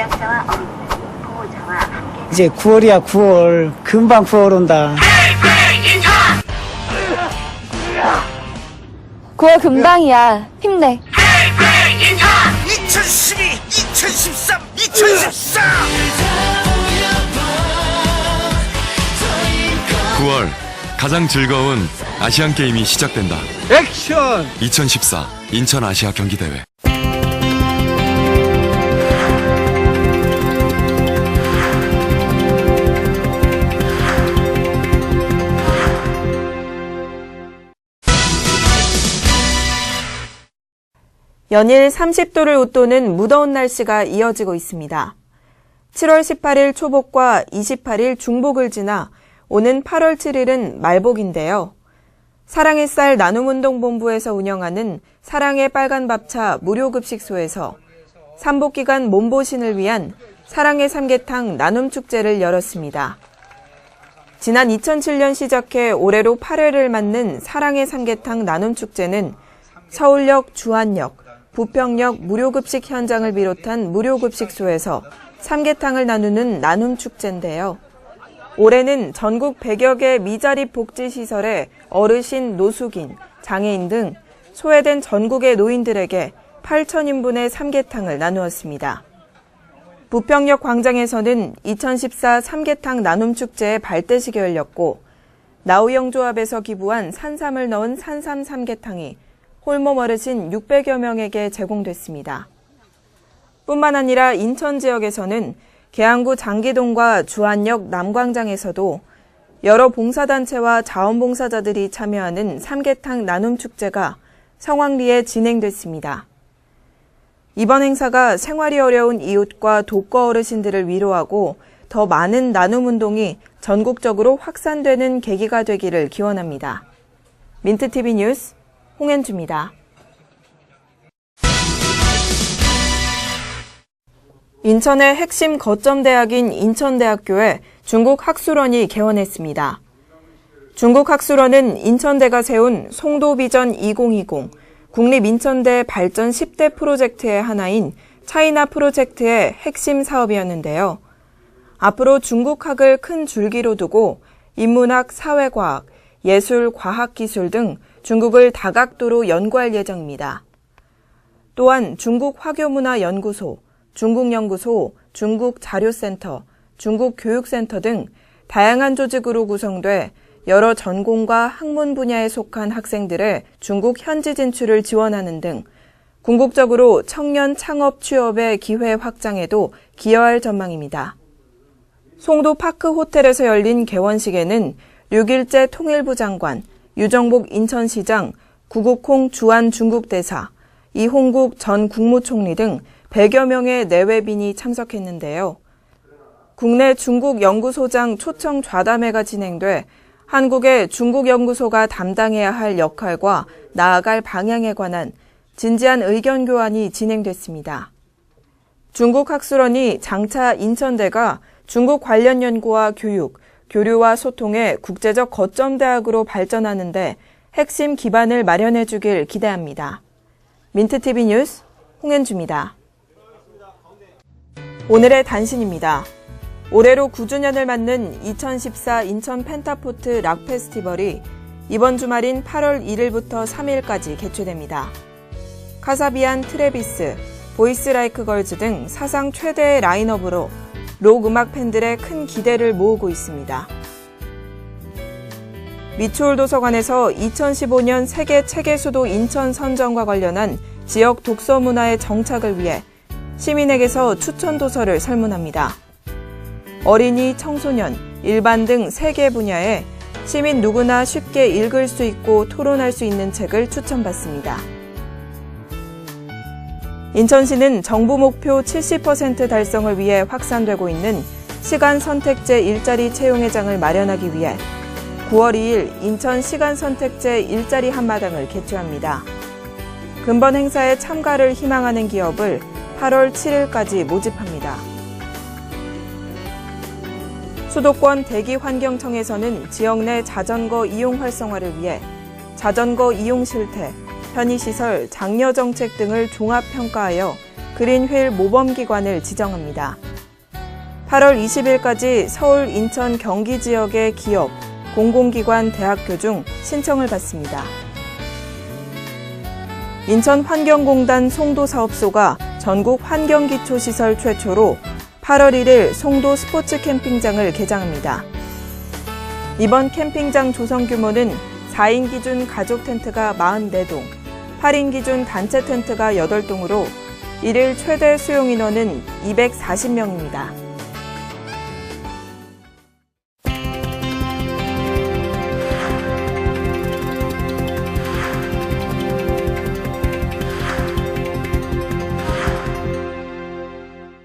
노약자와 어린이, 보호자와 함께 이제 9월이야 9월. 금방 9월 온다. 9월 금방이야. 힘내. 2012, 2013, 2014! 9월 가장 즐거운 아시안 게임이 시작된다. 액션! 2014 인천 아시아 경기대회. 연일 30도를 웃도는 무더운 날씨가 이어지고 있습니다. 7월 18일 초복과 28일 중복을 지나 오는 8월 7일은 말복인데요. 사랑의 쌀 나눔운동본부에서 운영하는 사랑의 빨간밥차 무료급식소에서 삼복기간 몸보신을 위한 사랑의 삼계탕 나눔축제를 열었습니다. 지난 2007년 시작해 올해로 8회를 맞는 사랑의 삼계탕 나눔축제는 서울역, 주안역, 부평역 무료급식 현장을 비롯한 무료급식소에서 삼계탕을 나누는 나눔축제인데요. 올해는 전국 100여 개 미자립 복지시설의 어르신, 노숙인, 장애인 등 소외된 전국의 노인들에게 8,000인분의 삼계탕을 나누었습니다. 부평역 광장에서는 2014 삼계탕 나눔축제의 발대식이 열렸고 나우영 조합에서 기부한 산삼을 넣은 산삼 삼계탕이 홀몸 어르신 600여 명에게 제공됐습니다. 뿐만 아니라 인천 지역에서는 계양구 장기동과 주안역 남광장에서도 여러 봉사단체와 자원봉사자들이 참여하는 삼계탕 나눔축제가 성황리에 진행됐습니다. 이번 행사가 생활이 어려운 이웃과 독거 어르신들을 위로하고 더 많은 나눔운동이 전국적으로 확산되는 계기가 되기를 기원합니다. 민트TV 뉴스 홍현주입니다. 인천의 핵심 거점 대학인 인천대학교에 중국 학술원이 개원했습니다. 중국 학술원은 인천대가 세운 송도비전 2020 국립인천대 발전 10대 프로젝트의 하나인 차이나 프로젝트의 핵심 사업이었는데요. 앞으로 중국학을 큰 줄기로 두고 인문학, 사회과학, 예술, 과학기술 등 중국을 다각도로 연구할 예정입니다. 또한 중국화교문화연구소, 중국연구소, 중국자료센터, 중국교육센터 등 다양한 조직으로 구성돼 여러 전공과 학문 분야에 속한 학생들의 중국 현지 진출을 지원하는 등 궁극적으로 청년 창업 취업의 기회 확장에도 기여할 전망입니다. 송도 파크 호텔에서 열린 개원식에는 6일째 통일부 장관, 유정복 인천시장, 구국홍 주한 중국대사, 이홍국 전 국무총리 등 100여 명의 내외빈이 참석했는데요. 국내 중국 연구소장 초청 좌담회가 진행돼 한국의 중국 연구소가 담당해야 할 역할과 나아갈 방향에 관한 진지한 의견 교환이 진행됐습니다. 중국 학술원이 장차 인천대가 중국 관련 연구와 교육, 교류와 소통의 국제적 거점 대학으로 발전하는데 핵심 기반을 마련해 주길 기대합니다. 민트TV 뉴스 홍현주입니다. 오늘의 단신입니다. 올해로 9주년을 맞는 2014 인천 펜타포트 락 페스티벌이 이번 주말인 8월 1일부터 3일까지 개최됩니다. 카사비안, 트래비스, 보이스 라이크 걸즈 등 사상 최대의 라인업으로 록 음악 팬들의 큰 기대를 모으고 있습니다. 미추홀 도서관에서 2015년 세계 책의 수도 인천 선정과 관련한 지역 독서 문화의 정착을 위해 시민에게서 추천 도서를 설문합니다. 어린이, 청소년, 일반 등 3개 분야에 시민 누구나 쉽게 읽을 수 있고 토론할 수 있는 책을 추천받습니다. 인천시는 정부 목표 70% 달성을 위해 확산되고 있는 시간 선택제 일자리 채용회장을 마련하기 위해 9월 2일 인천 시간 선택제 일자리 한마당을 개최합니다. 근본 행사에 참가를 희망하는 기업을 8월 7일까지 모집합니다. 수도권 대기환경청에서는 지역 내 자전거 이용 활성화를 위해 자전거 이용 실태, 편의시설, 장려정책 등을 종합평가하여 그린휠 모범기관을 지정합니다. 8월 20일까지 서울, 인천, 경기 지역의 기업, 공공기관, 대학교 중 신청을 받습니다. 인천환경공단 송도사업소가 전국 환경기초시설 최초로 8월 1일 송도 스포츠 캠핑장을 개장합니다. 이번 캠핑장 조성 규모는 4인 기준 가족 텐트가 44동, 8인 기준 단체 텐트가 8동으로 1일 최대 수용 인원은 240명입니다.